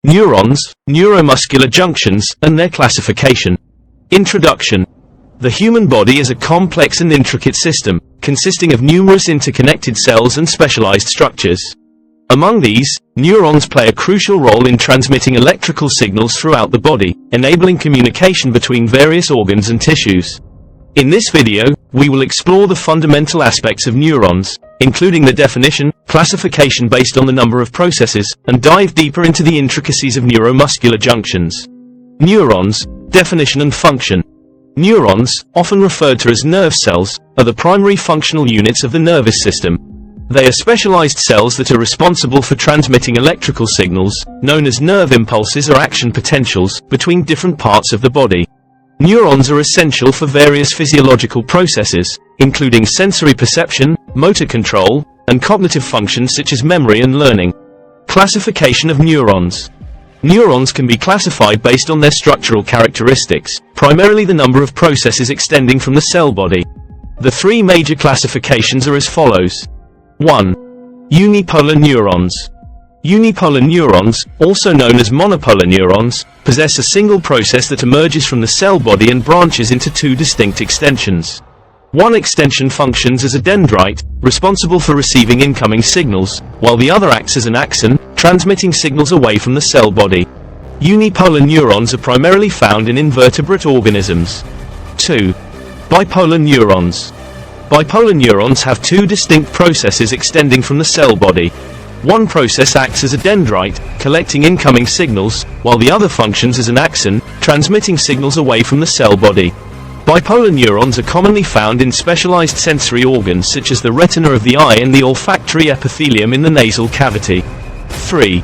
Neurons, neuromuscular junctions, and their classification. Introduction. The human body is a complex and intricate system, consisting of numerous interconnected cells and specialized structures. Among these, neurons play a crucial role in transmitting electrical signals throughout the body, enabling communication between various organs and tissues. In this video, we will explore the fundamental aspects of neurons, including the definition, classification based on the number of processes, and dive deeper into the intricacies of neuromuscular junctions. Neurons, definition and function. Neurons, often referred to as nerve cells, are the primary functional units of the nervous system. They are specialized cells that are responsible for transmitting electrical signals, known as nerve impulses or action potentials, between different parts of the body. Neurons are essential for various physiological processes, including sensory perception, motor control, and cognitive functions such as memory and learning. Classification of neurons. Neurons can be classified based on their structural characteristics, primarily the number of processes extending from the cell body. The three major classifications are as follows. 1. Unipolar neurons. Unipolar neurons, also known as monopolar neurons, possess a single process that emerges from the cell body and branches into two distinct extensions. One extension functions as a dendrite, responsible for receiving incoming signals, while the other acts as an axon, transmitting signals away from the cell body. Unipolar neurons are primarily found in invertebrate organisms. 2. Bipolar neurons. Bipolar neurons have two distinct processes extending from the cell body. One process acts as a dendrite, collecting incoming signals, while the other functions as an axon, transmitting signals away from the cell body. Bipolar neurons are commonly found in specialized sensory organs such as the retina of the eye and the olfactory epithelium in the nasal cavity. 3.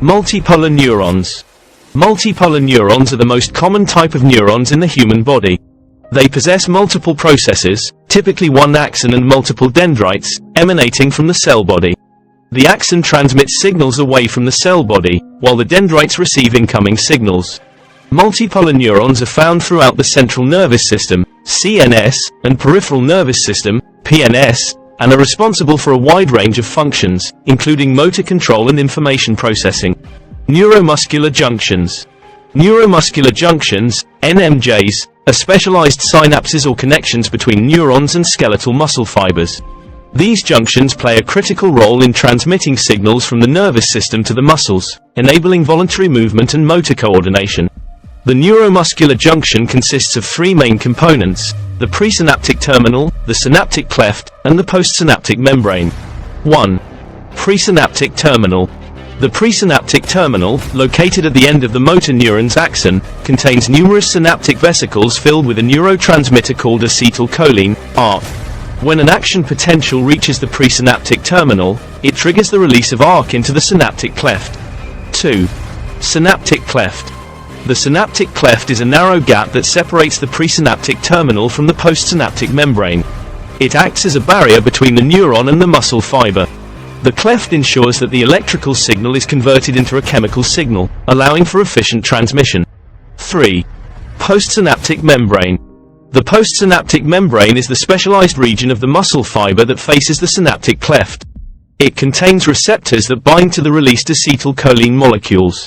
Multipolar neurons. Multipolar neurons are the most common type of neurons in the human body. They possess multiple processes, typically one axon and multiple dendrites, emanating from the cell body. The axon transmits signals away from the cell body, while the dendrites receive incoming signals. Multipolar neurons are found throughout the central nervous system, CNS, and peripheral nervous system, PNS, and are responsible for a wide range of functions, including motor control and information processing. Neuromuscular junctions. Neuromuscular junctions, NMJs, are specialized synapses or connections between neurons and skeletal muscle fibers. These junctions play a critical role in transmitting signals from the nervous system to the muscles, enabling voluntary movement and motor coordination. The neuromuscular junction consists of three main components: the presynaptic terminal, the synaptic cleft, and the postsynaptic membrane. 1. Presynaptic terminal. The presynaptic terminal, located at the end of the motor neuron's axon, contains numerous synaptic vesicles filled with a neurotransmitter called acetylcholine, ARC. When an action potential reaches the presynaptic terminal, it triggers the release of ARC into the synaptic cleft. 2. Synaptic cleft. The synaptic cleft is a narrow gap that separates the presynaptic terminal from the postsynaptic membrane. It acts as a barrier between the neuron and the muscle fiber. The cleft ensures that the electrical signal is converted into a chemical signal, allowing for efficient transmission. 3. Postsynaptic membrane. The postsynaptic membrane is the specialized region of the muscle fiber that faces the synaptic cleft. It contains receptors that bind to the released acetylcholine molecules.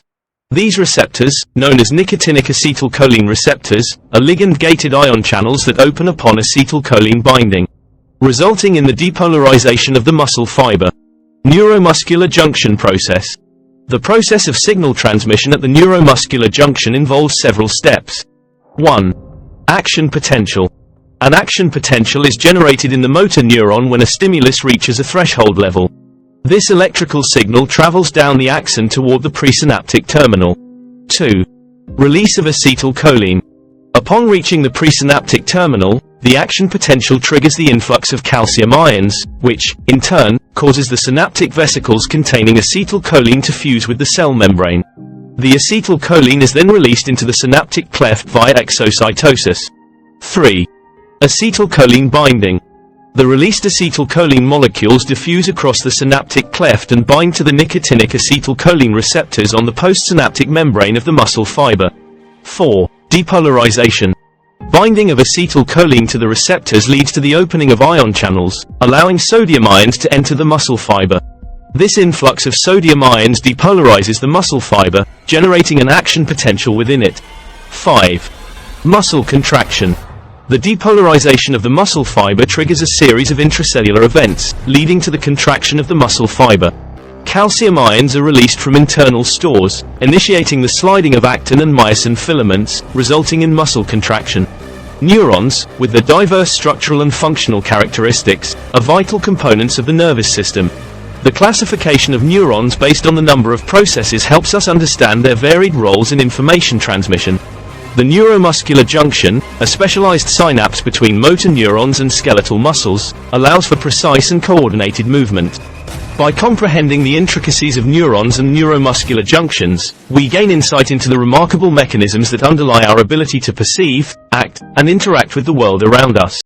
These receptors, known as nicotinic acetylcholine receptors, are ligand-gated ion channels that open upon acetylcholine binding, resulting in the depolarization of the muscle fiber. Neuromuscular junction process. The process of signal transmission at the neuromuscular junction involves several steps. 1. Action potential. An action potential is generated in the motor neuron when a stimulus reaches a threshold level. This electrical signal travels down the axon toward the presynaptic terminal. 2. Release of acetylcholine. Upon reaching the presynaptic terminal, the action potential triggers the influx of calcium ions, which, in turn, causes the synaptic vesicles containing acetylcholine to fuse with the cell membrane. The acetylcholine is then released into the synaptic cleft via exocytosis. 3. Acetylcholine binding. The released acetylcholine molecules diffuse across the synaptic cleft and bind to the nicotinic acetylcholine receptors on the postsynaptic membrane of the muscle fiber. 4. Depolarization. Binding of acetylcholine to the receptors leads to the opening of ion channels, allowing sodium ions to enter the muscle fiber. This influx of sodium ions depolarizes the muscle fiber, generating an action potential within it. 5. Muscle contraction. The depolarization of the muscle fiber triggers a series of intracellular events, leading to the contraction of the muscle fiber. Calcium ions are released from internal stores, initiating the sliding of actin and myosin filaments, resulting in muscle contraction. Neurons, with their diverse structural and functional characteristics, are vital components of the nervous system. The classification of neurons based on the number of processes helps us understand their varied roles in information transmission. The neuromuscular junction, a specialized synapse between motor neurons and skeletal muscles, allows for precise and coordinated movement. By comprehending the intricacies of neurons and neuromuscular junctions, we gain insight into the remarkable mechanisms that underlie our ability to perceive, act, and interact with the world around us.